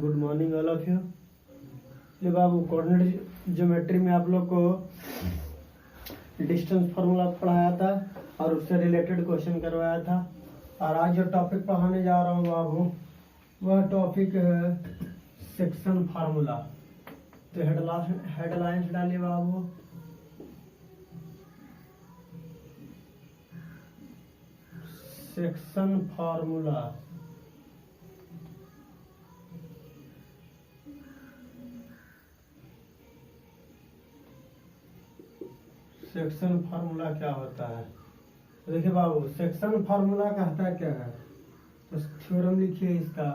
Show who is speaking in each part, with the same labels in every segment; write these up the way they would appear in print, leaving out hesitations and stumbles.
Speaker 1: Good morning all of you. ये बाबू coordinate geometry में आप लोग को डिस्टेंस फार्मूला पढ़ाया था और उससे रिलेटेड क्वेश्चन करवाया था। और आज जो टॉपिक पढ़ाने जा रहा हूँ बाबू, वह टॉपिक है सेक्शन फार्मूला। तो हेडलाइंस डालिए बाबू। Section formula. सेक्शन फार्मूला क्या होता है? तो देखिए बाबू, सेक्शन फार्मूला कहता क्या है, तो थ्योरम लिखिए इसका।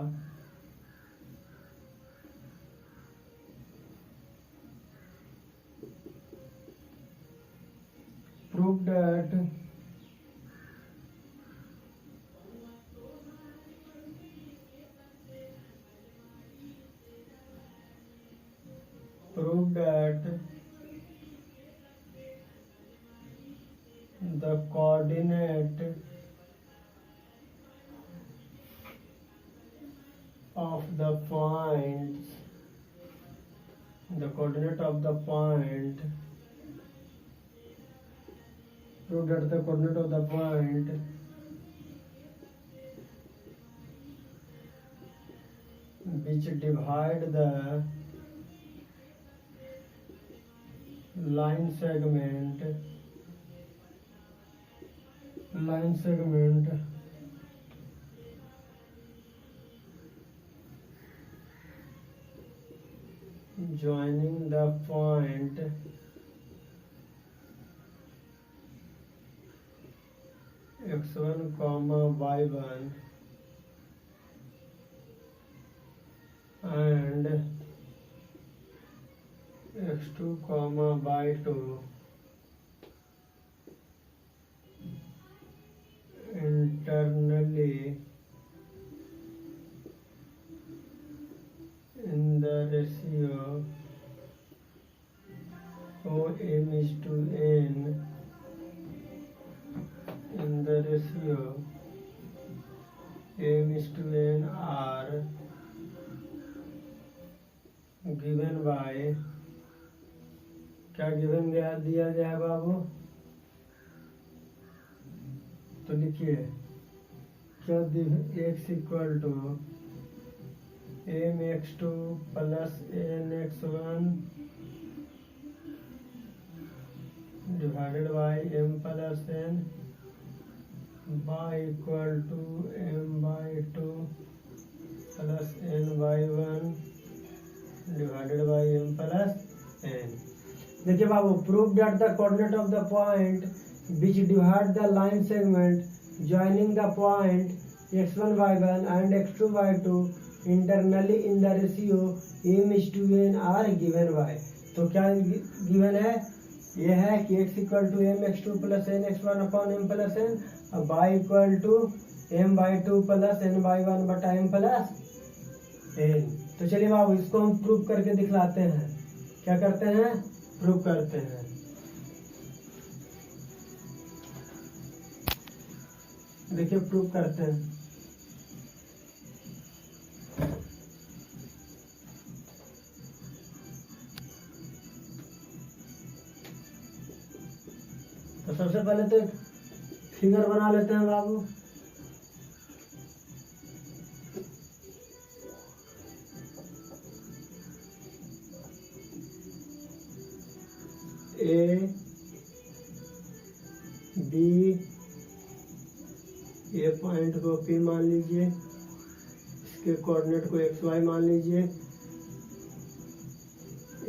Speaker 1: Prove that the coordinate of the point prove that the coordinate of the point which divide the line segment joining the point x1, y1 and x2, y2 internally in the ratio OM:n, in the ratio M:n are given by, क्या given दिया गया है बाबू? तो लिखिए क्या x equal to mx2 plus nx1 divided by m plus n, y equal to m/2 plus n/1 divided by m plus n। देखिए बाबू, prove that the coordinate of the point which divide the line segment joining the point x1, y1 and x2, y2 internally in the ratio m:n are given by। तो क्या given है? यह है कि x equal to mx2 plus nx1 upon m plus n और y equal to m/2 plus n/1 बटा m plus n। तो चलिए बाबू, इसको हम प्रूव करके दिखलाते हैं। क्या करते हैं? प्रूव करते हैं। देखिए प्रूव करते हैं। तो सबसे पहले तो एक फिगर बना लेते हैं बाबू। A B, ये पॉइंट को P मान लीजिए, इसके कोऑर्डिनेट को XY मान लीजिए,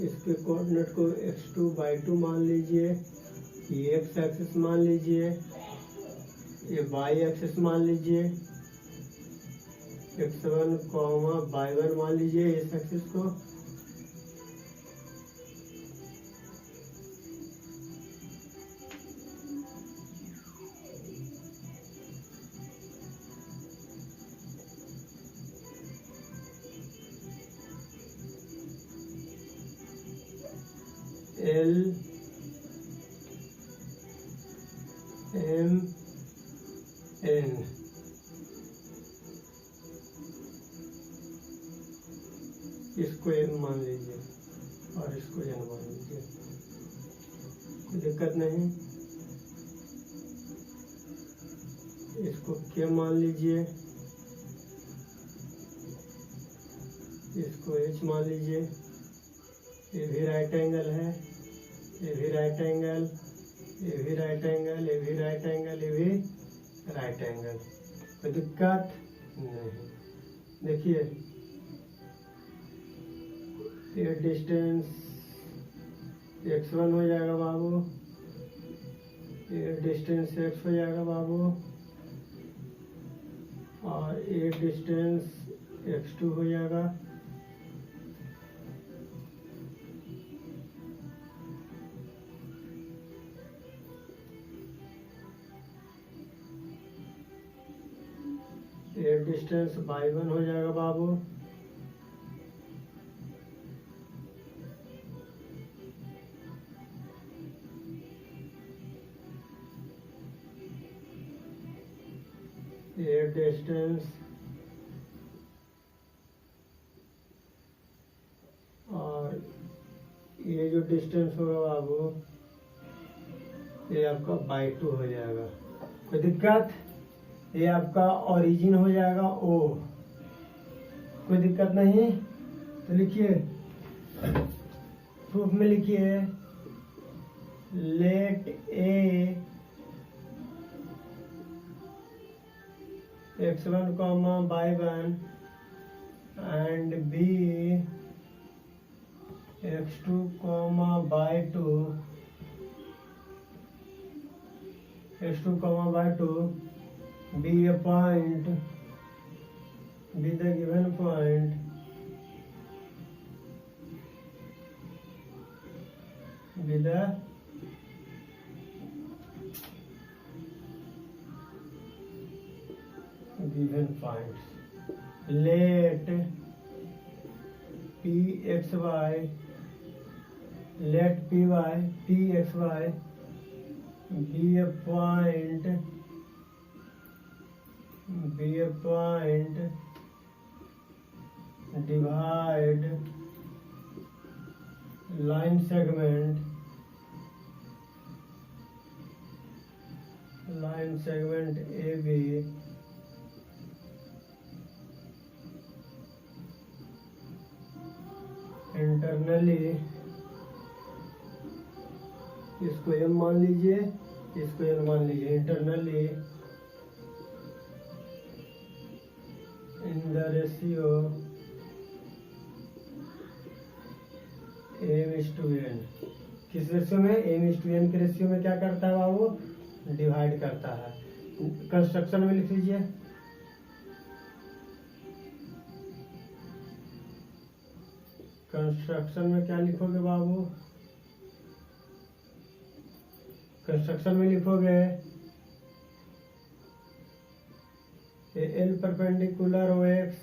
Speaker 1: इसके कोऑर्डिनेट को x2, y2 मान लीजिए, ये x एक्सिस मान लीजिए, ये y एक्सिस मान लीजिए, x1, y1 मान लीजिए इस एक्सिस को। L M N इसको m मान लीजिए और इसको n मान लीजिए, कोई दिक्कत नहीं। इसको k मान लीजिए, इसको h मान लीजिए। ये भी राइट एंगल है, ये भी राइट एंगल, ये भी राइट एंगल, ये भी राइट एंगल, ये भी राइट एंगल, कोई दिक्कत नहीं। देखिए ये डिस्टेंस x1 हो जाएगा बाबू, ये डिस्टेंस x हो जाएगा बाबू, और ये डिस्टेंस x2 हो जाएगा। ये डिस्टेंस y1 हो जाएगा बाबू, ये डिस्टेंस और ये जो डिस्टेंस होगा बाबू ये आपका y2 हो जाएगा, कोई दिक्कत। ये आपका ओरिजिन हो जाएगा O, कोई दिक्कत नहीं। तो लिखिए प्रूफ में लिखिए late A x1, y1 and B x2, y2 be a point, be the given point be the given points. Let pxy, let pxy be a point, divide line segment AB internally, इसको m मान लीजिए, इसको n मान लीजिए। Internally in the ratio m:n, किस ratio में? m:n के ratio में क्या करता है बाबू? डिवाइड करता है। कंस्ट्रक्शन में लिख लीजिए, कंस्ट्रक्शन में क्या लिखोगे बाबू? कंस्ट्रक्शन में लिखोगे L perpendicular OX,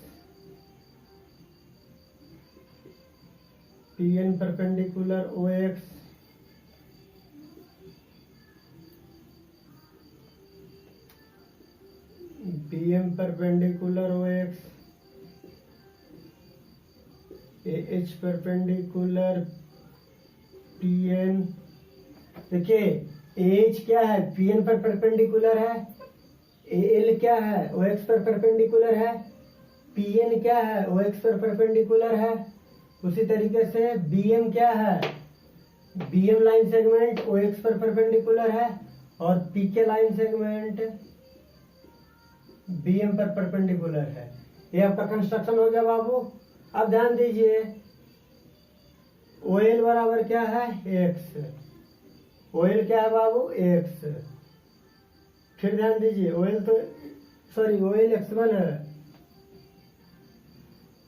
Speaker 1: PN perpendicular OX, PM perpendicular OX, AH perpendicular PN। देखिए AH क्या है? PN पर परपेंडिकुलर है। AL क्या है? OX पर परपेंडिकुलर है। PN क्या है? OX पर परपेंडिकुलर है। उसी तरीके से BM क्या है? BM लाइन सेगमेंट OX पर परपेंडिकुलर है और PK लाइन सेगमेंट BM पर परपेंडिकुलर है। ये आपका कंस्ट्रक्शन हो गया बाबू। अब ध्यान दीजिए OL बराबर क्या है? X। OL क्या है बाबू? X। फिर ध्यान दीजिए OL x1 है,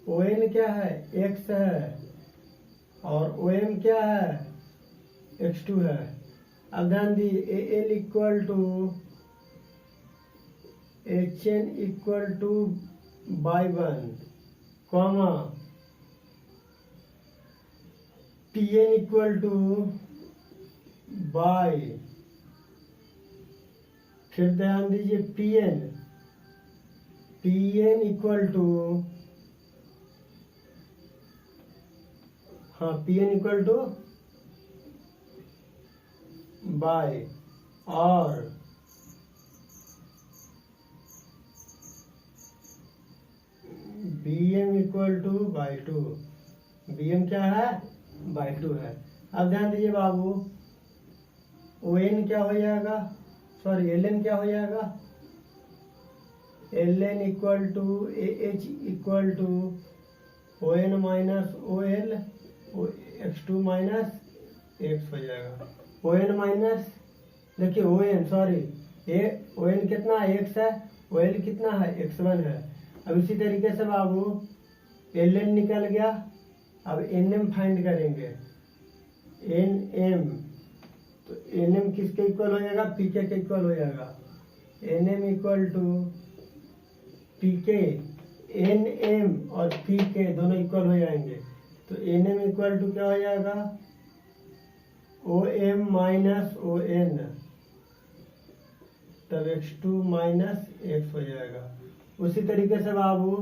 Speaker 1: ON क्या है? x है, और OM क्या है? x2 है। अब ध्यान दीजिए AL equal to HN equal to y1, comma TN equal to y। फिर ध्यान दीजिए PN इक्वल टू हाँ P N equal to by और B M equal to by two. B M क्या है? बाई टू है। अब ध्यान दीजिए बाबू, ओ एन क्या हो जाएगा, सॉरी एल एन क्या हो जाएगा, L N equal to A H equal to O N minus O L X two minus X हो जाएगा। ओ एन माइनस, देखिए O N sorry O N कितना है? एक्स है। ओ एल कितना है? एक्स वन है। अब इसी तरीके से बाबू एल एन निकल गया। अब एन एम फाइंड करेंगे। एन एम, तो एन एम किसके इक्वल हो जाएगा? पी के इक्वल हो जाएगा। N M equal to P K, N M और पी के दोनों इक्वल हो जाएंगे। तो एन एम इक्वल टू क्या हो जाएगा? O M minus O N, तब एक्स टू माइनस एक्स हो जाएगा। उसी तरीके से बाबू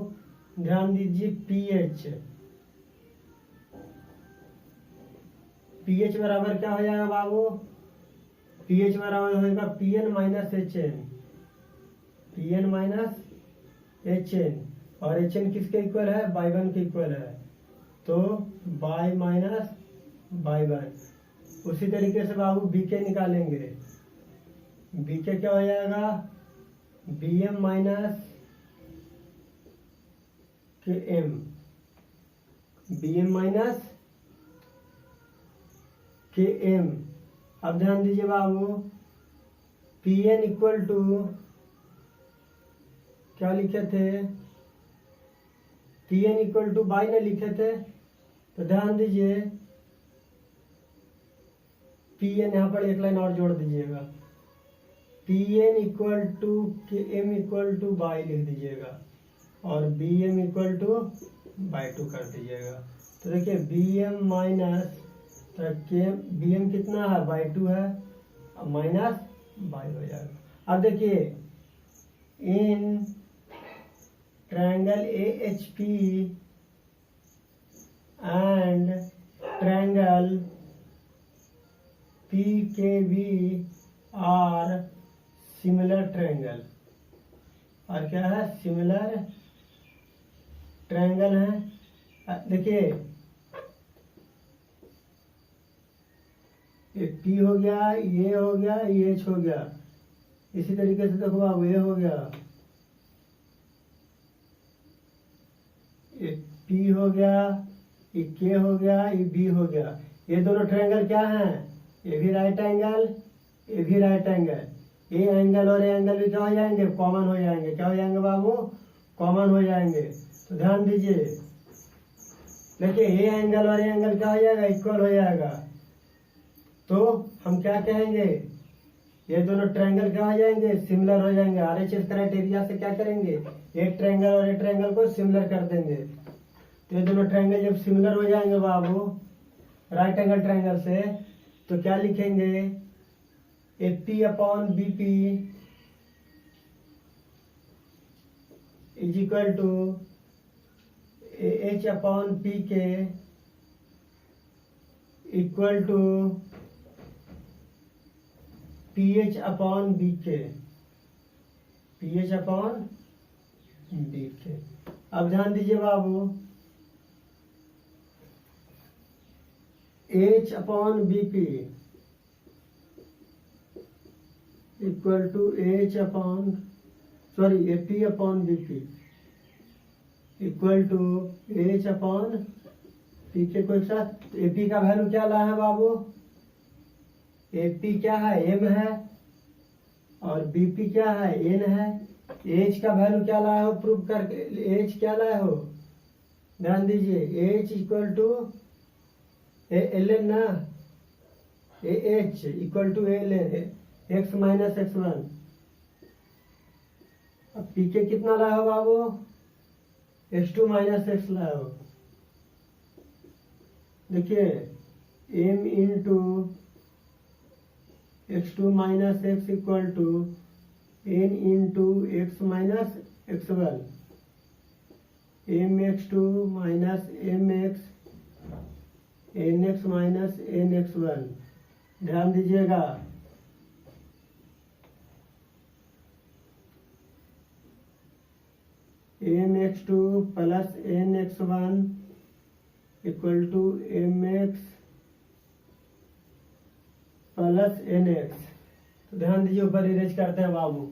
Speaker 1: ध्यान दीजिए पी एच, पी एच बराबर क्या हो जाएगा बाबू? पी एच बराबर होगा P N minus H N, P N minus H N, और एच एन किसके इक्वल है? बाई वन के इक्वल है, तो बाई माइनस बाई वन। उसी तरीके से बाबू बी के निकालेंगे। बी के क्या हो जाएगा? B M minus K M, B M minus K M. अब ध्यान दीजिए बाबू, पी एन इक्वल टू क्या लिखे थे? P N equal to y ने लिखे थे, तो ध्यान दीजिए पी एन यहाँ पर एक लाइन और जोड़ दीजिएगा। P N equal to K M equal to y लिख दीजिएगा और B M equal to by two कर दीजिएगा। तो देखिए B M minus K B M कितना है? बाई टू है, माइनस बाई हो जाएगा। अब देखिए in triangle A H P and triangle P K B are similar triangle, और क्या है? सिमिलर ट्रायंगल है। देखिए ये P हो गया, ये हो गया, ये H हो गया। इसी तरीके से देखो अब ये हो गया, ये P हो गया, ये K हो गया, ये B हो गया। ये दोनों ट्रायंगल क्या हैं? ये भी राइट एंगल, ये भी राइट एंगल। ये एंगल और ये एंगल भी क्या हो जाएंगे? कॉमन हो जाएंगे। क्या हो जाएंगे बाबू? कॉमन हो जाएंगे। तो ध्यान दीजिए, देखिए ये एंगल और ये एंगल क्या हो जाएगा? इक्वल हो जाएगा। तो हम क्या कहेंगे? ये दोनों ट्रायंगल क्या हो जाएंगे? सिमिलर हो जाएंगे। आरएचएस क्राइटेरिया से क्या करेंगे? एक ट्रायंगल और एक ट्रायंगल को सिमिलर कर देंगे। तो ये दोनों ट्रायंगल जब सिमिलर हो जाएंगे बाबू राइट एंगल ट्रायंगल से, तो क्या लिखेंगे? AP upon BP is equal to AH upon PK equal to PH upon BK, PH upon BK। अब ध्यान दीजिए बाबू, H upon BP equal to H upon sorry AP upon BP equal to H upon PK को एक साथ। AP का value क्या ला है बाबू? AP क्या है? M है, और BP क्या है? N है। H का वैल्यू क्या लाया हो? प्रूव करके H क्या लाया हो? ध्यान दीजिए H इक्वल टू LN ना, AH equal to LN x minus x one. अब PK कितना लाया हो बाबू? x2 माइनस एक्स लाया हो। देखिए m into x2 minus x equal to n into x minus x one. mx2 minus mx n x minus n x one. ध्यान दीजिएगा, m x two plus n x one equal to m x plus n x. तो ध्यान दीजिए, ऊपर erase करते हैं बाबू।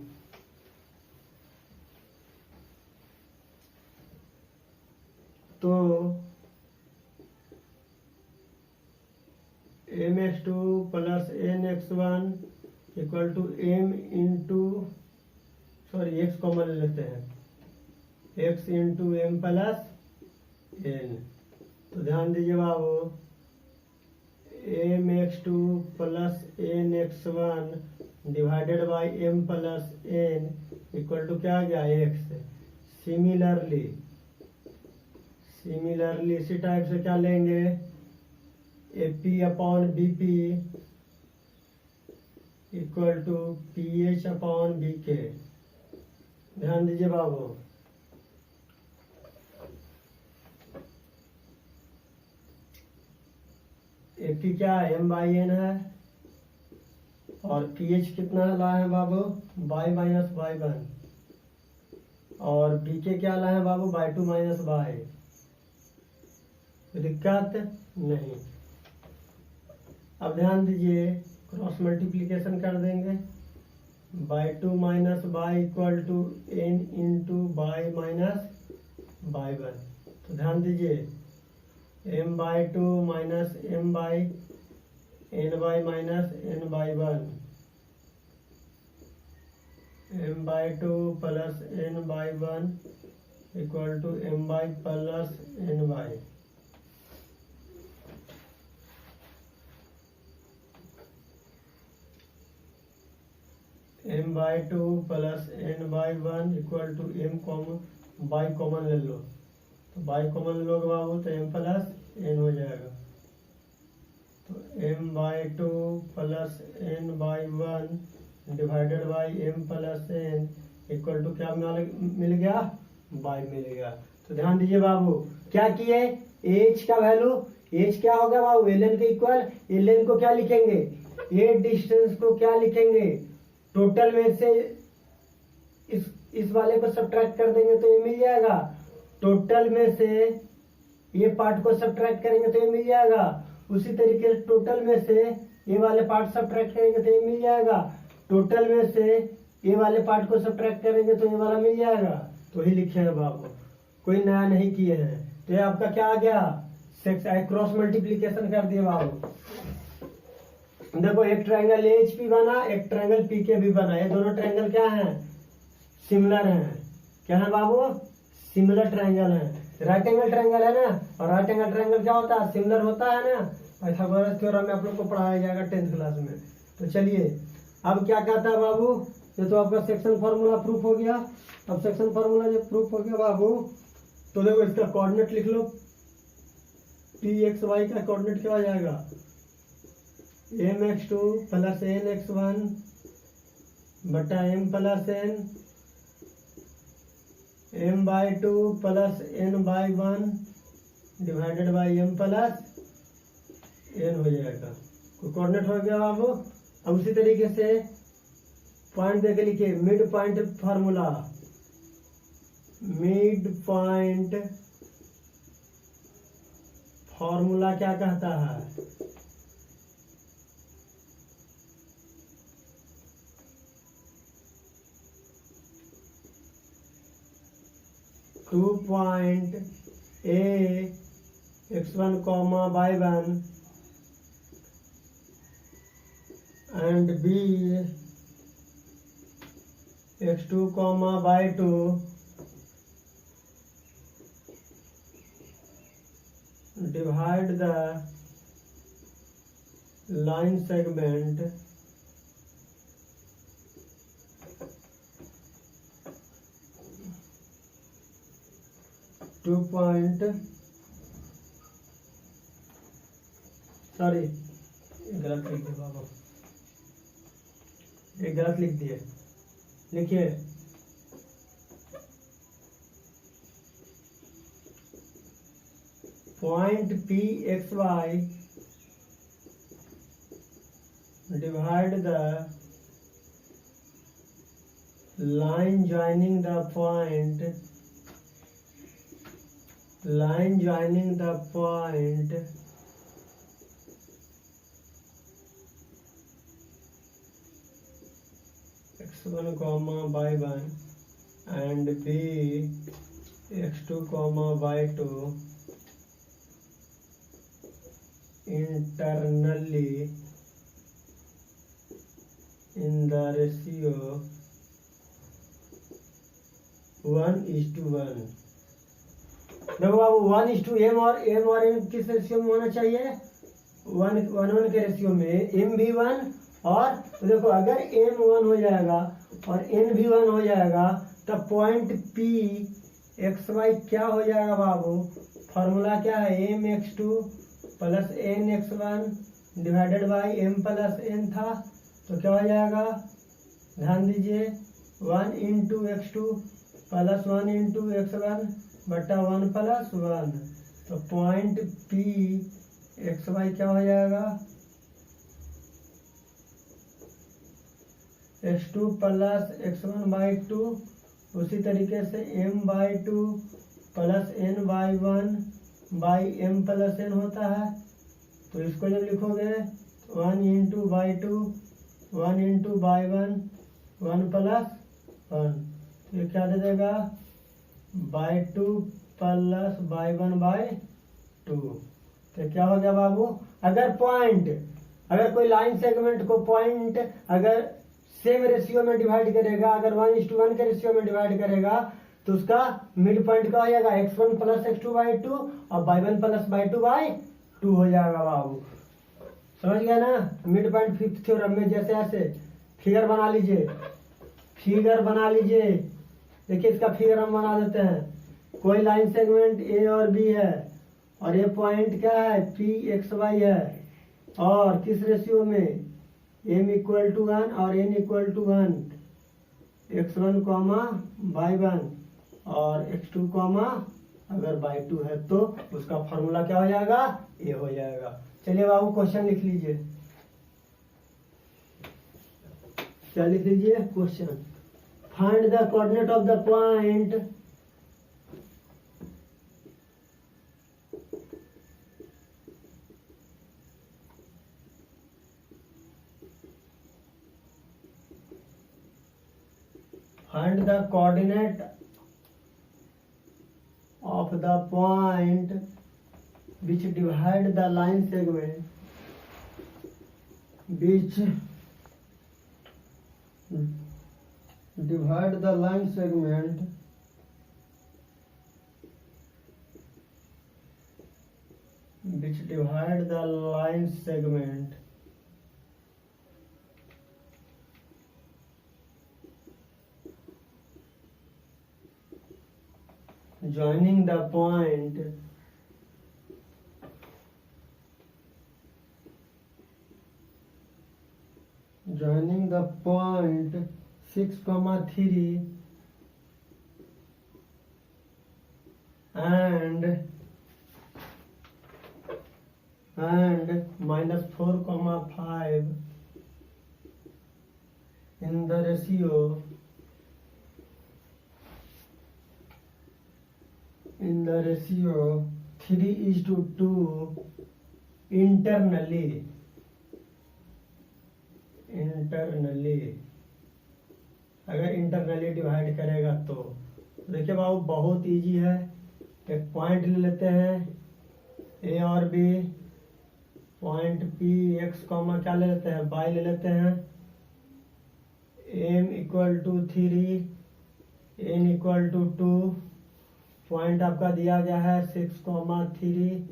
Speaker 1: तो m x two plus n x one equal to m into, sorry x common ले लेते हैं, x into M plus n. तो ध्यान दीजिए बाबू, m x two plus n x one divided by m plus n equal to क्या आ गया, एक्स। सिमिलरली इसी टाइप से क्या लेंगे, A P upon B P equal to P H upon B K. ध्यान दीजिए बाबू, ए पी क्या है, एम बाई एन है, और पी एच कितना ला है बाबू, बाई माइनस बाई वन, और बी के क्या ला है बाबू, बाई टू माइनस बाई। दिक्कत नहीं। अब ध्यान दीजिए, क्रॉस मल्टीप्लीकेशन कर देंगे, y two minus y equal to n into y minus y one. तो ध्यान दीजिए, m by two minus m y n y minus n by one, m by two plus n by one equal to m y plus n by. M by two plus n by one equal to m common y common ले लो, तो by common लोगे बाबू तो M plus n हो जाएगा। तो m by two plus n by one divided by m plus n equal to क्या मिल गया, बाई मिल गया। तो ध्यान दीजिए बाबू, क्या किए, एच का वैल्यू, एच क्या होगा बाबू, एल एन के इक्वल, एल एन को क्या लिखेंगे, ए डिस्टेंस को क्या लिखेंगे, टोटल में से इस वाले को सब्ट्रैक्ट कर देंगे तो ये मिल जाएगा, टोटल में से ये पार्ट को सब्ट्रैक्ट करेंगे तो ये मिल जाएगा। उसी तरीके से टोटल में से ये वाले पार्ट सब्ट्रैक्ट करेंगे तो ये मिल जाएगा, टोटल में से ये वाले पार्ट को सब्ट्रैक्ट करेंगे तो ये वाला मिल जाएगा। तो ही लिखे हैं बाबू, कोई नया नहीं किए हैं। तो ये आपका क्या आ गया, क्रॉस मल्टीप्लीकेशन कर दिए बाबू। देखो, एक ट्रायंगल एच पी बना, एक ट्रायंगल पी के भी बना। ये दोनों ट्रायंगल क्या हैं, सिमिलर हैं। क्या है बाबू, सिमिलर ट्रायंगल है। राइट एंगल ट्रायंगल है ना, और राइट एंगल ट्रायंगल क्या होता है, सिमिलर होता है ना। पाइथागोरस थ्योरम में आप लोग को पढ़ाया जाएगा 10th क्लास में। तो चलिए, अब क्या कहता है बाबू, ये तो आपका सेक्शन फार्मूला प्रूफ हो गया। अब सेक्शन फार्मूला जब प्रूफ हो गया बाबू, तो देखो इसका कोऑर्डिनेट लिख लो, पी एक्स वाई का कोऑर्डिनेट क्या हो जाएगा, m x two plus n x one बटा m plus m by two plus n by one divided by m plus n हो जाएगा। कोऑर्डिनेट हो गया बाबू। अब उसी तरीके से पॉइंट देके लिखिए, mid point formula, mid point formula क्या कहता है, two point A x one comma y one and B x two comma y two divide the line segment to point, sorry गलत लिख दिया बाबा, ये गलत लिख दिए। लिखिए, point P x y divide the line joining the point x1 comma y1 and b x2 comma y2 internally in the ratio 1:1। देखो बाबू 1:m और m किस रेशियो में होना चाहिए? 1:1 के रेशियो में। m भी 1 और देखो अगर m 1 हो जाएगा और n भी 1 हो जाएगा तब पॉइंट p एक्स वाई क्या हो जाएगा बाबू? फॉर्मूला क्या है? mx2 plus nx1 divided by m plus n था, तो क्या हो जाएगा? ध्यान दीजिए 1 into x2 plus 1 into x1 बटा 1 प्लस 1, तो पॉइंट p एक्स वाई क्या हो जाएगा? x2 प्लस x1 बाई 2, उसी तरीके से m by 2 plus n by 1 by m plus n होता है, तो इसको जब लिखोगे 1 into by 2 1 into by 1 1 plus 1, तो ये क्या दे देगा? By 2 plus y 1 by 2। तो क्या हो गया बाबू? अगर कोई लाइन सेगमेंट को पॉइंट अगर सेम रेशियो में डिवाइड करेगा, अगर 1:1 के रेशियो में डिवाइड करेगा तो उसका मिड पॉइंट क्या हो जाएगा? x1 प्लस x2 बाई 2 और y1 प्लस बाई 2 बाई 2 हो जाएगा बाबू। समझ गया ना? मिड पॉइंट फिफ्थ थ्योरम में जैसे ऐसे फिगर बना लीजिए। देखिए इसका फिगर हम बना देते हैं। कोई लाइन सेगमेंट ए और बी है और ये पॉइंट क्या है? पी एक्स वाई है और किस रेशियो में? m=1 और n=1, x1 कॉमा y1 और x2 कॉमा अगर y2 है तो उसका फॉर्मूला क्या हो जाएगा? ये हो जाएगा। चलिए बाबू क्वेश्चन लिख लीजिए। क्या लिख लीजिए? Question find the coordinate of the point of the point which divide the line segment joining the point 6, 3 and -4, 5 in the ratio 3:2 internally। अगर इंटरनली डिवाइड करेगा तो देखिए बाबू बहुत इजी है। एक पॉइंट ले लेते हैं ए और B, point P x comma क्या ले लेते हैं? वाई ले लेते हैं। m=3 n=2, पॉइंट आपका दिया गया है 6, 3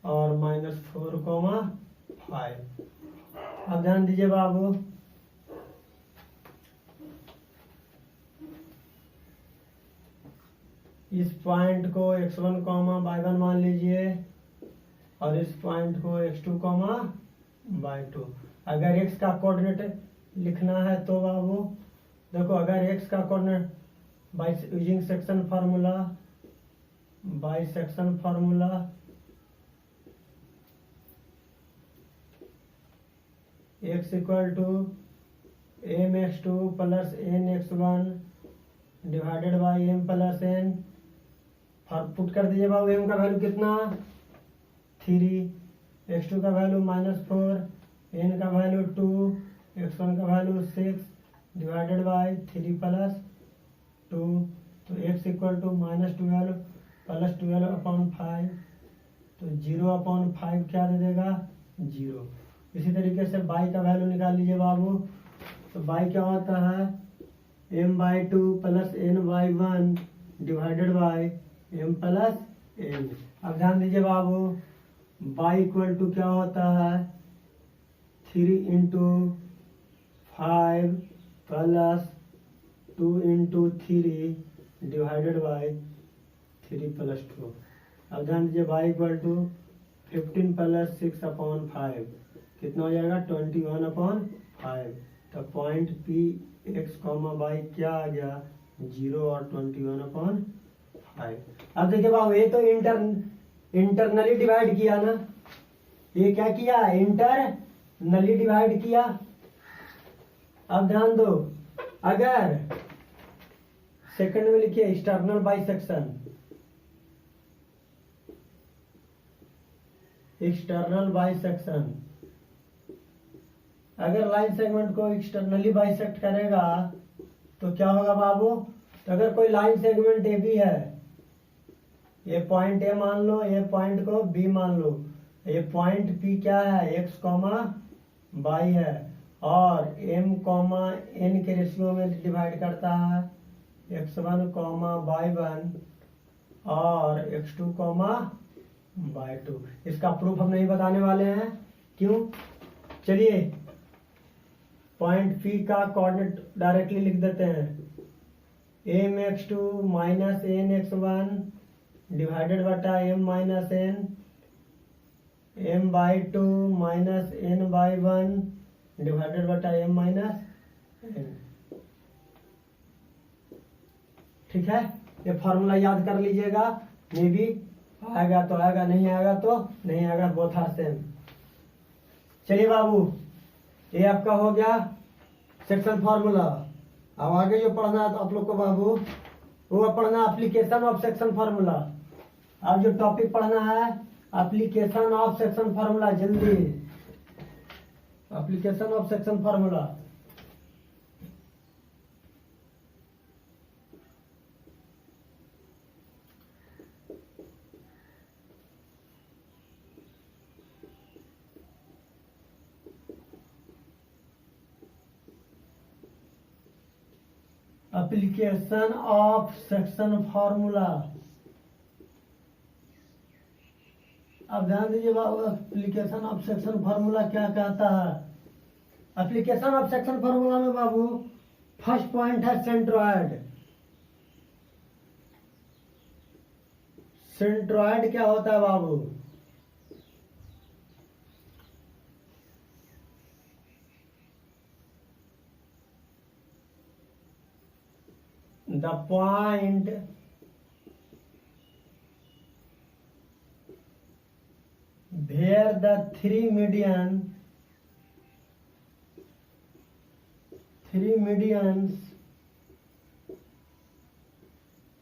Speaker 1: और -4, 5। अब ध्यान दीजिए बाबू, इस पॉइंट को x1, y1 मान लीजिए और इस पॉइंट को x2, y2। अगर x का कोऑर्डिनेट लिखना है तो बाबू देखो, अगर x का coordinate by using section formula x equal to m x two plus n x one divided by m plus n. Put कर दीजिए बाबू, एम का वैल्यू कितना 3, एक्स टू का वैल्यू -4, एन का वैल्यू 2, एक्स वन का value 6 divided by 3 plus 2। तो x equal to -12 plus 12 upon 5, तो 0/5 क्या दे देगा 0। इसी तरीके से y का वैल्यू निकाल लीजिए बाबू। तो y क्या होता है m/2 plus n/1 divided by m plus n। अब ध्यान दीजिए बाबू, y इक्वल टू क्या होता है 3 into 5 plus 2 into 3 divided by 3 plus 2। अब ध्यान दीजिए y equal to 15 plus 6 upon 5 कितना हो जाएगा 21/5। तो point P x comma y क्या आ गया 0 और 21/5। अब देखिए बाबू, ये तो इंटरनली डिवाइड किया ना, ये क्या किया इंटरनली डिवाइड किया। अब ध्यान दो, अगर सेकंड में लिखिए एक्सटर्नल बाइसेक्शन, एक्सटर्नल बाइसेक्शन, अगर लाइन सेगमेंट को एक्सटर्नली बाइसेक्ट करेगा तो क्या होगा बाबू। तो अगर कोई लाइन सेगमेंट ए बी है, ये पॉइंट ए मान लो, ये पॉइंट को बी मान लो, ये पॉइंट पी क्या है एक्स कॉमा वाई है और एम कॉमा एन के रेशियो में डिवाइड करता है, x1 कॉमा y1 और x2 कॉमा y2। इसका प्रूफ हम नहीं बताने वाले हैं, क्यों। चलिए पॉइंट P का कोऑर्डिनेट डायरेक्टली लिख देते हैं, m x two minus n x one divided बटा m minus n, m by two minus n by one divided बटा एम माइनस एन। ठीक है, ये फॉर्मूला याद कर लीजिएगा, मे भी आएगा तो आएगा, नहीं आएगा तो नहीं आएगा, बोथ आर सेम। चलिए बाबू, ये आपका हो गया सेक्शन फॉर्मूला। अब आगे जो पढ़ना है तो आप लोग को बाबू, वो पढ़ना एप्लीकेशन ऑफ सेक्शन फार्मूला। अब जो टॉपिक पढ़ना है एप्लीकेशन ऑफ सेक्शन फार्मूला, जल्दी application of section formula. Application of section formula. अब ध्यान दीजिए बाबू, एप्लीकेशन ऑफ सेक्शन फार्मूला क्या कहता है। एप्लीकेशन ऑफ सेक्शन फार्मूला में बाबू फर्स्ट पॉइंट है सेंट्रॉयड। सेंट्रॉयड क्या होता है बाबू, the point where the three medians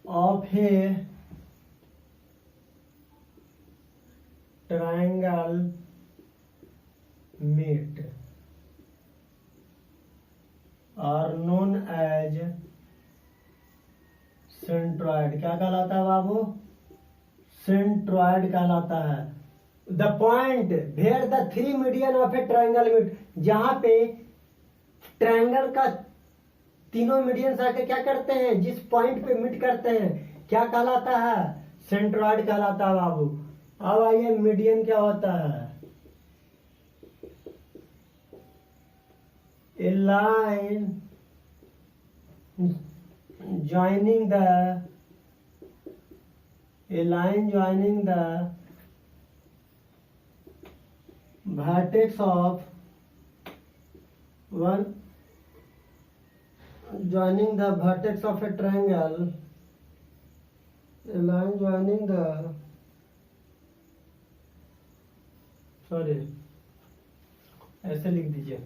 Speaker 1: of a triangle meet are known as centroid. क्या कहलाता है बाबू, सेंट्रॉयड कहलाता है। The point where the three median of a triangle meet, जहां पे ट्रायंगल का तीनों मीडियन आके क्या करते हैं, जिस पॉइंट पे मीट करते हैं, क्या कहलाता है, सेंट्रॉयड कहलाता है बाबू। अब आइए मीडियन क्या होता है। ए line joining the vertex of a triangle, a line joining the ऐसे लिख दीजिए,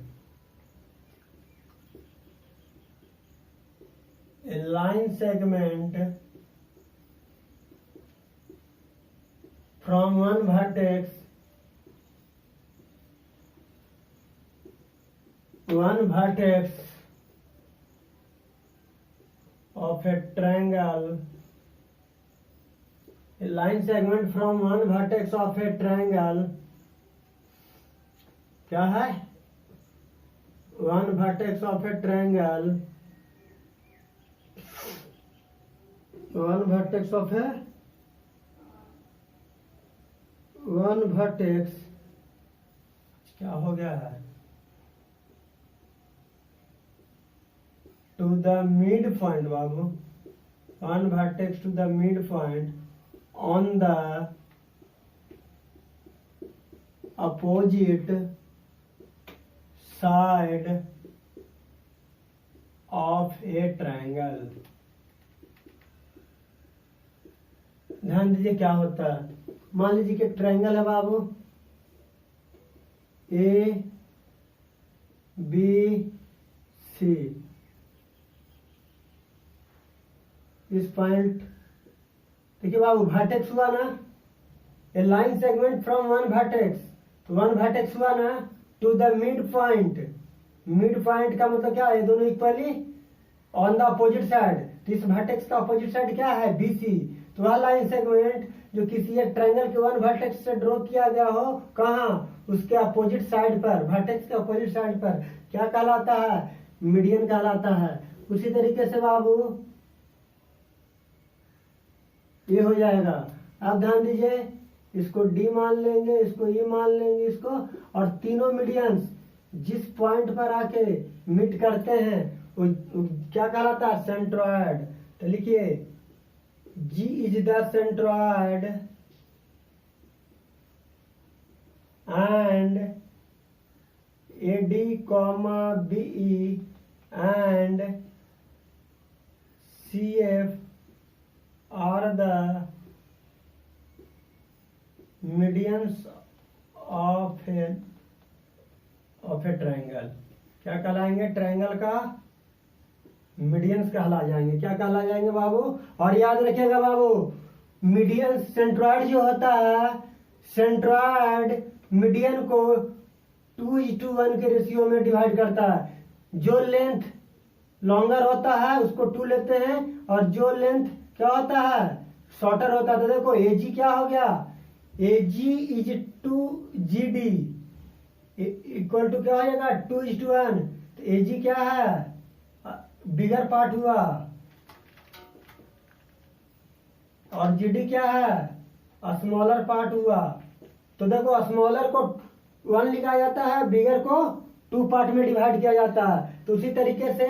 Speaker 1: a line segment from one vertex of a triangle, a line segment from one vertex of a triangle, क्या है, one vertex of a triangle, one vertex क्या हो गया है, to the midpoint Babu, one vertex to the midpoint on the opposite side of a triangle। ध्यान दीजिए क्या होता है, मान लीजिए कि ट्रायंगल है बाबू, ए बी सी, इस पॉइंट, देखिए बाबू वर्टेक्स हुआ ना, a line segment from one vertex, तो वन वर्टेक्स हुआ ना to the mid point, mid point का मतलब क्या है, दोनों equally on the opposite side, तो इस वर्टेक्स का अपोजिट साइड क्या है, बीसी, तो वह लाइन सेगमेंट जो किसी एक ट्रायंगल के वन वर्टेक्स से ड्रॉ किया गया हो, कहाँ, उसके अपोजिट साइड पर, वर्टेक्स के अपोजिट साइड पर क्या कहलाता है, मीडियन कहलाता है। उसी तरीके से बाबू ये हो जाएगा। अब ध्यान दीजिए, इसको डी मान लेंगे, इसको ई मान लेंगे, इसको, और तीनों मीडियंस जिस पॉइंट पर आके मीट करते हैं वो क्या कहलाता है, सेंट्रॉयड। तो लिखिए G is the centroid and A D comma B E and C F are the medians of a triangle। क्या कहलाएंगे, ट्रायंगल का मीडियंस कहला जाएंगे। क्या कहला जाएंगे बाबू, और याद रखिएगा बाबू, मीडियंस सेंट्रॉयड जो होता है, सेंट्रॉयड मीडियन को 2:1 के रेशियो में डिवाइड करता है। जो लेंथ लॉन्गर होता है उसको 2 लेते हैं, और जो लेंथ क्या होता है, शॉर्टर होता है। तो देखो एजी क्या हो गया, एजी इज 2GD इक्वल टू क्या हो जाएगा, 2:1। तो एजी क्या है, बिगर पार्ट हुआ, और जीडी क्या है, स्मॉलर पार्ट हुआ। तो देखो स्मॉलर को 1 लिखा जाता है, बिगर को 2 पार्ट में डिवाइड किया जाता है। तो उसी तरीके से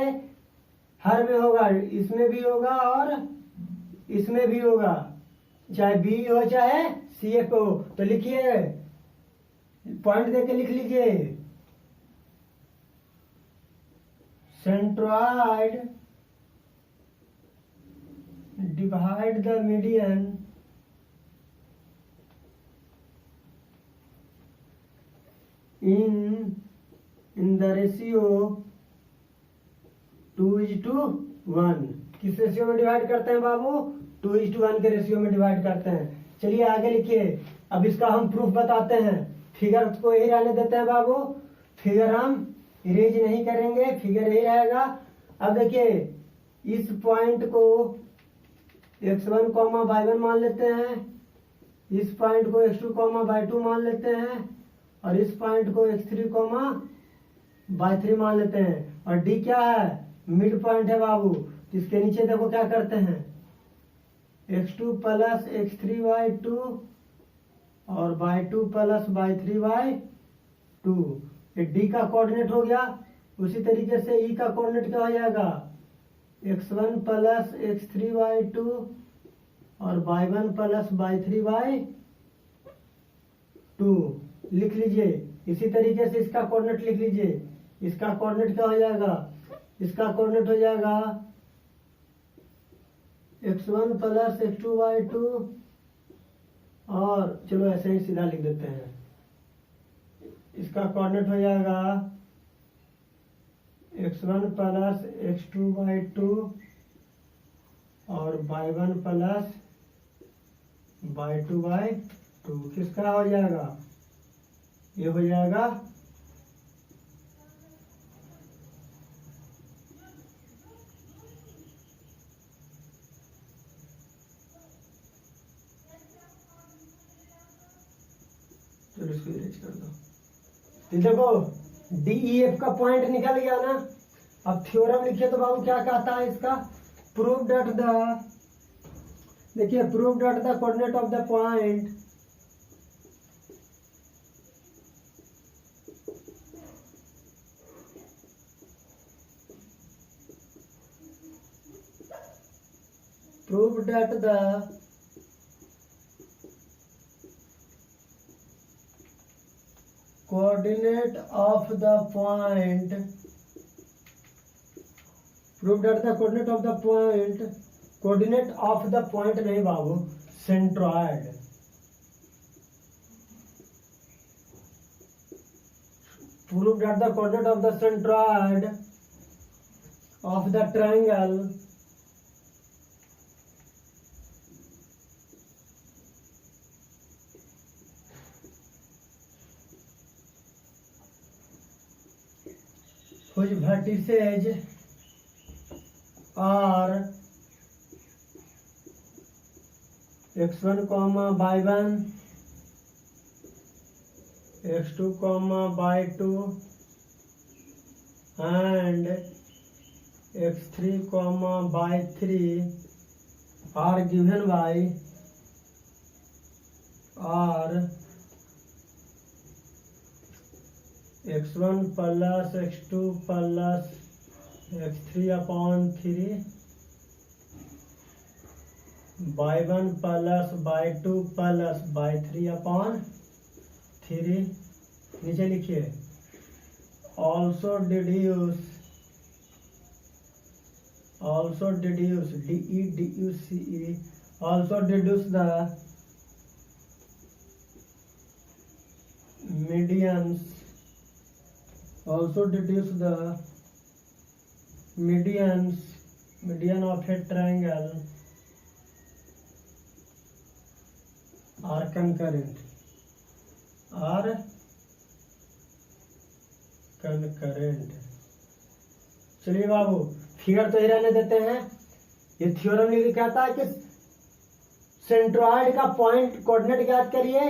Speaker 1: हर में होगा, इसमें भी होगा और इसमें भी होगा, चाहे बी हो चाहे सी एफ हो। तो लिखिए, पॉइंट देके लिख लीजिए, centroid divide the median in the ratio 2:1। किस रेशियो में डिवाइड करते हैं बाबू, 2:1 के रेशियो में डिवाइड करते हैं। चलिए आगे लिखिए, अब इसका हम प्रूफ बताते हैं। फिगर को यही रहने देते हैं बाबू, फिगर हम इरेज नहीं करेंगे, फिगर यही रहेगा। अब देखिए, इस पॉइंट को x1, y1 मान लेते हैं, इस पॉइंट को x2, y2 मान लेते हैं, और इस पॉइंट को x3, y3 मान लेते हैं। और d क्या है, मिड पॉइंट है बाबू। इसके नीचे देखो क्या करते हैं, x2 प्लस x3y2 और y2 प्लस y3y2। ये d का कोऑर्डिनेट हो गया। उसी तरीके से e का कोऑर्डिनेट क्या हो जाएगा, x1 प्लस x3y2 और y1 प्लस y3y2 लिख लीजिए। इसी तरीके से इसका कोऑर्डिनेट लिख लीजिए। इसका कोऑर्डिनेट क्या हो जाएगा, इसका कोऑर्डिनेट हो जाएगा x1 प्लस x2y2, और चलो ऐसे ही सीधा लिख देते हैं, इसका कोऑर्डिनेट हो जाएगा x1 प्लस x2/2 और y1 प्लस y2/2। किसका हो जाएगा? ये हो जाएगा इसको इरेज कर दो। देखो DEF का पॉइंट निकल गया ना। अब थ्योरम लिखिए तो बाबू क्या कहता है इसका? प्रूव दैट द, देखिए prove that the coordinate of the point prove that the coordinate of the point, prove that the coordinate of the point, coordinate of the point नहीं बाबू, centroid, prove that the coordinate of the centroid of the triangle whose vertices are x1, y1, x2, y2 and x3, y3 are given by x1 plus x2 plus x3/3 y1 plus y2 plus y3/3। नीचे लिखिए also deduce DEDUCE also deduce the medians, also deduce the median of a triangle are concurrent, चलिए बाबू figure तो ही रहने देते हैं। ये theorem ये कहता है कि सेंट्रॉइड का पॉइंट कोऑर्डिनेट ज्ञात करिए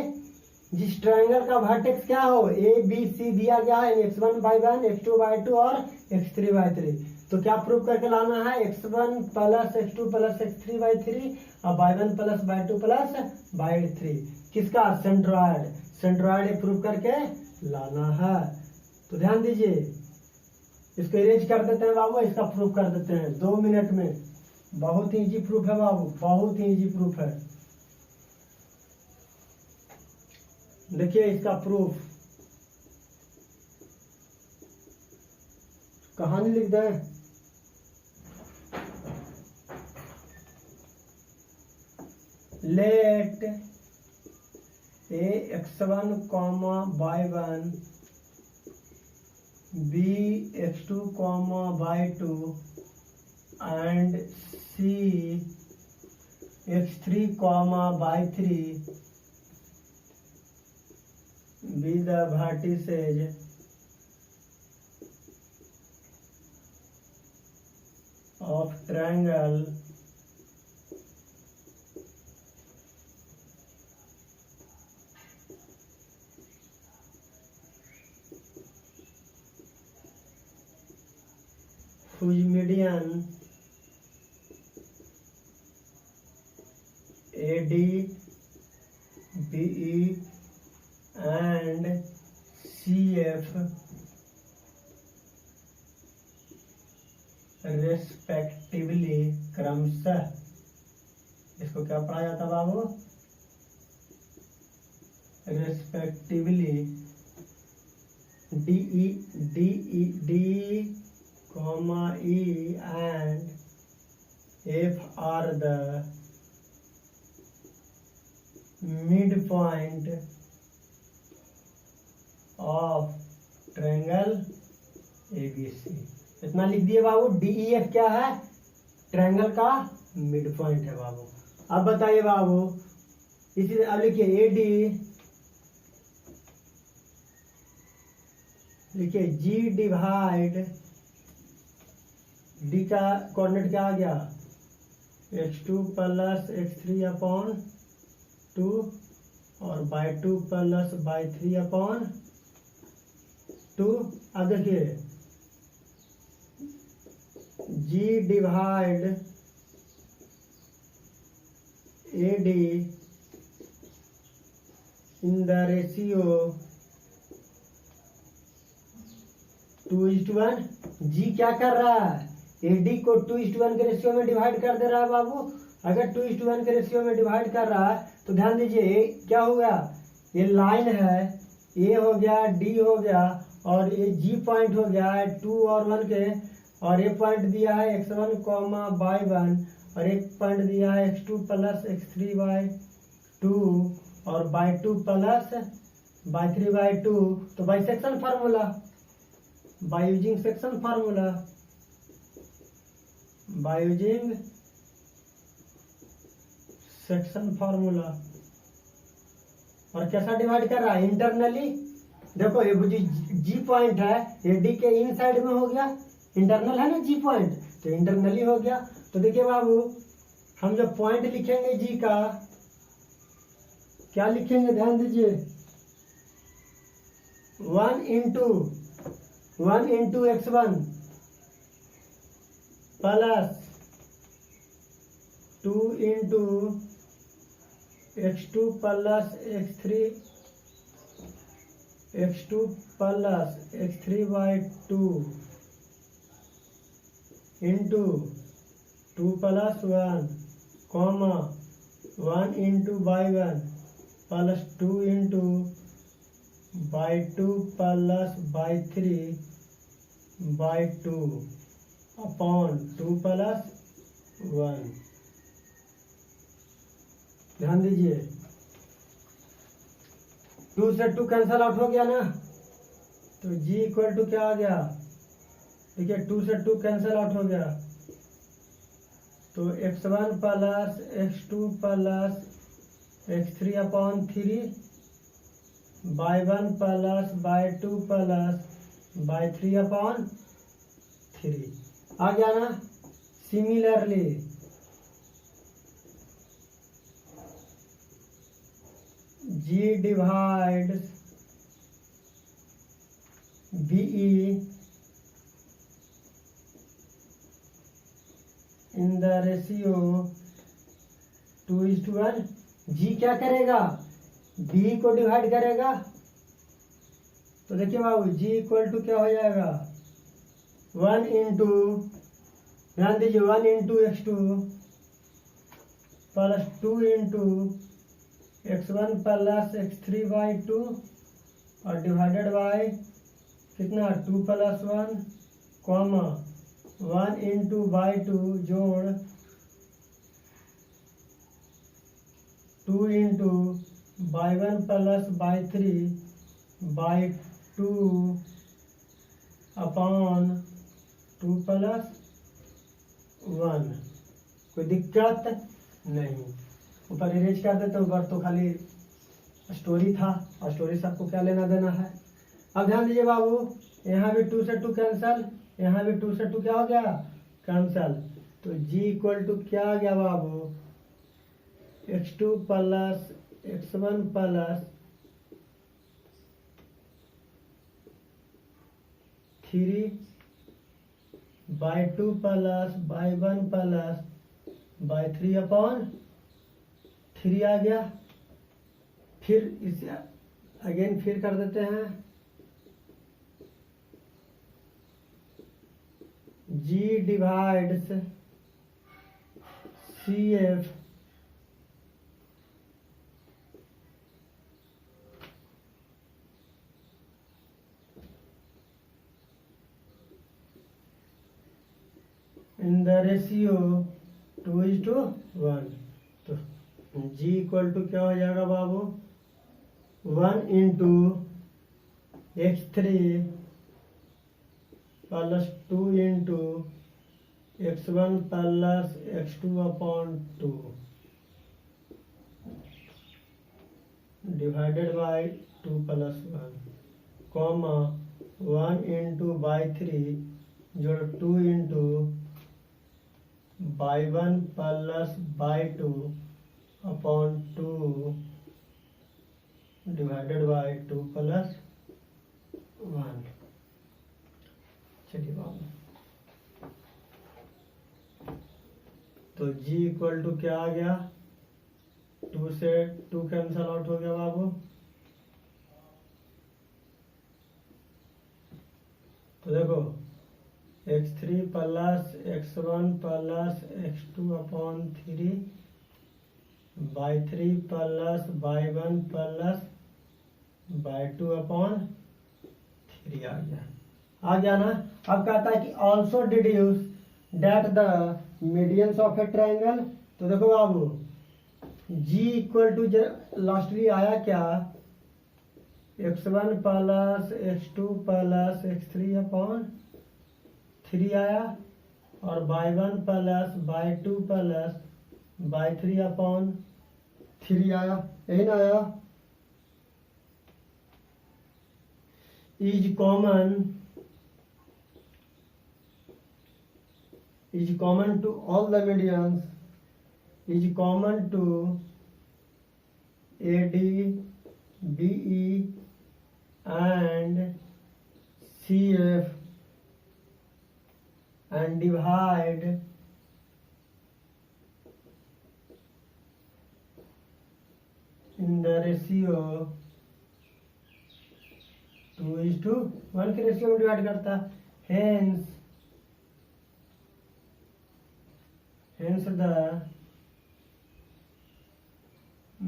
Speaker 1: जिस ट्रायंगल का वर्टेक्स क्या हो, ABC दिया गया है, x1/1, x2/2 और x3/3। तो क्या प्रूव करके लाना है? x1 plus x2 plus x3/3 और y1 plus y2 plus y3। किसका? सेंट्रॉइड प्रूव करके लाना है। तो ध्यान दीजिए, इसको इरेज कर देते हैं बाबू, इसका प्रूफ कर देते हैं 2 मिनट में। बहुत ही इजी प्रूफ है बाबू, बहुत ही इजी प्रूफ है। देखिए इसका प्रूफ, कहानी लिख दें। Let x1, y1 b x2, y2 and c x3, y3 be the vertices of triangle whose median AD, BE and CF respectively, क्रमशः। इसको क्या पढ़ा जाता बाबू? Respectively D, E and F are the midpoint of triangle ABC। इतना लिख दिए बाबू। DEF क्या है? ट्रायंगल का मिड पॉइंट है बाबू। अब बताइए बाबू, इसी अब लिखिए AD, लिखिए G डिवाइड D का कोऑर्डिनेट क्या आ गया? x2 प्लस x3 अपॉन 2 और y2 प्लस y3 अपॉन 2। अब देखिए G divide AD in the ratio 2:1। G क्या कर रहा है? AD को 2:1 के रेशियो में डिवाइड कर दे रहा है बाबू। अगर 2:1 के रेशियो में डिवाइड कर रहा है तो ध्यान दीजिए क्या हो गया, ये लाइन है, A हो गया, D हो गया और ये G पॉइंट हो गया है 2 और 1 के, और ये पॉइंट दिया है x1, y1 और एक पॉइंट दिया है x2 प्लस x3 y2 और y2 प्लस y3 y2। तो by section formula, bye using section formula, bye using section formula. और कैसा डिवाइड कर रहा है? इंटरनली। देखो ये जी पॉइंट है, ये डी के इन साइड में हो गया, इंटरनल है ना जी पॉइंट, तो इंटरनली हो गया। तो देखिए बाबू, हम जब पॉइंट लिखेंगे जी का, क्या लिखेंगे? ध्यान दीजिए 1 into x1 plus 2 into x2 plus x3 y2 into 2 plus 1 comma 1 into y1 plus 2 into y2 plus y3 y2 upon 2 plus 1। ध्यान दीजिए 2 से 2 कैंसल आउट हो गया ना, तो g इक्वल टू क्या आ गया? देखिए 2 से 2 कैंसल आउट हो गया, तो x1 plus x2 plus x3 upon 3 y1 plus y2 plus y3 upon 3 आ गया ना। Similarly G divide BE in the ratio 2:1। G क्या करेगा? B को डिवाइड करेगा। तो देखिए बाबू G इक्वल टू क्या हो जाएगा? 1 इंटू, ध्यान दीजिए 1 into x2 plus 2 into x1 plus x3 y2 और डिवाइडेड बाय कितना? 2 प्लस 1 कॉमा 1 इंटू y2 जोड़ 2 into y1 plus y3 y2 upon 2 plus 1। कोई दिक्कत नहीं। ऊपर इरेज कर देते, ऊपर तो खाली स्टोरी था और स्टोरी से आपको क्या लेना देना है। अब ध्यान दीजिए बाबू, यहाँ भी 2 से 2 कैंसल, यहाँ भी 2 से 2 क्या हो गया? कैंसल। तो G इक्वल टू क्या आ गया बाबू? x2 plus x1 plus 3 y2 plus y1 plus y3 upon 3 आ गया। फिर इसे अगेन फिर कर देते हैं, G divides CF in the ratio 2:1। तो G इक्वल टू क्या हो जाएगा बाबू? 1 into x3 plus 2 into x1 plus x2 upon 2 divided by 2 plus 1 comma 1 into by 3 जोड़ 2 into by 1 plus y 2 upon 2 divided by 2 plus 1। चलिए बाबू, तो g equal to क्या आ गया, 2 से 2 कैंसल आउट हो गया बाबू। तो देखो x3 plus x1 plus x2 upon 3 y 3 plus y 1 plus y 2 upon 3 आ गया ना। अब कहता है कि also deduce that the medians of a triangle. तो देखो बाबू g इक्वल टू लास्टली आया क्या, x1 plus x2 plus x3 upon 3 आया और y 1 plus y 2 plus y 3 upon 3 आया, यही ना आया। Is common to all the medians, is common to AD, BE and CF and divide in the ratio 2:1 के ratio में divide करता। hence the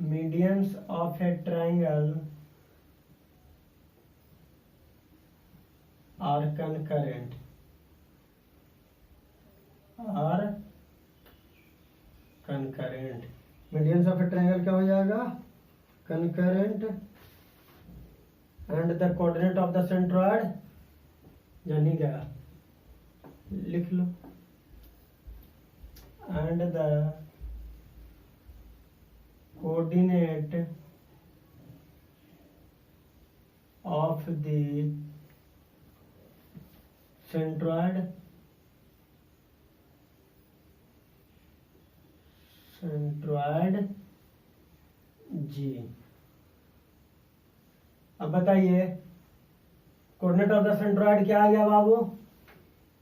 Speaker 1: medians of a triangle are concurrent, medians of a triangle क्या हो जाएगा, concurrent, and the coordinate of the centroid जानी क्या, लिख लो, and the coordinate of the centroid G। अब बताइए कोऑर्डिनेट ऑफ द सेंट्रॉइड क्या आ गया बाबू,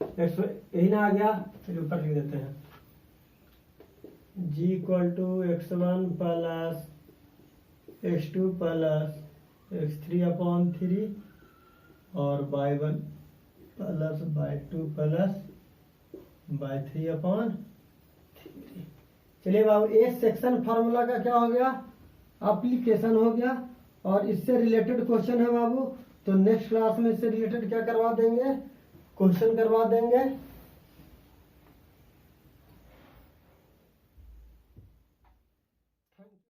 Speaker 1: यही ना आ गया। चलिए ऊपर लिख देते हैं, g equal to x1 plus x2 plus x3 upon 3 और y 1 plus y 2 plus y 3 upon 3। चलिए बाबू ये सेक्शन फार्मूला का क्या हो गया, एप्लीकेशन हो गया और इससे रिलेटेड क्वेश्चन है बाबू। तो नेक्स्ट क्लास में इससे रिलेटेड क्या करवा देंगे, क्वेश्चन करवा देंगे।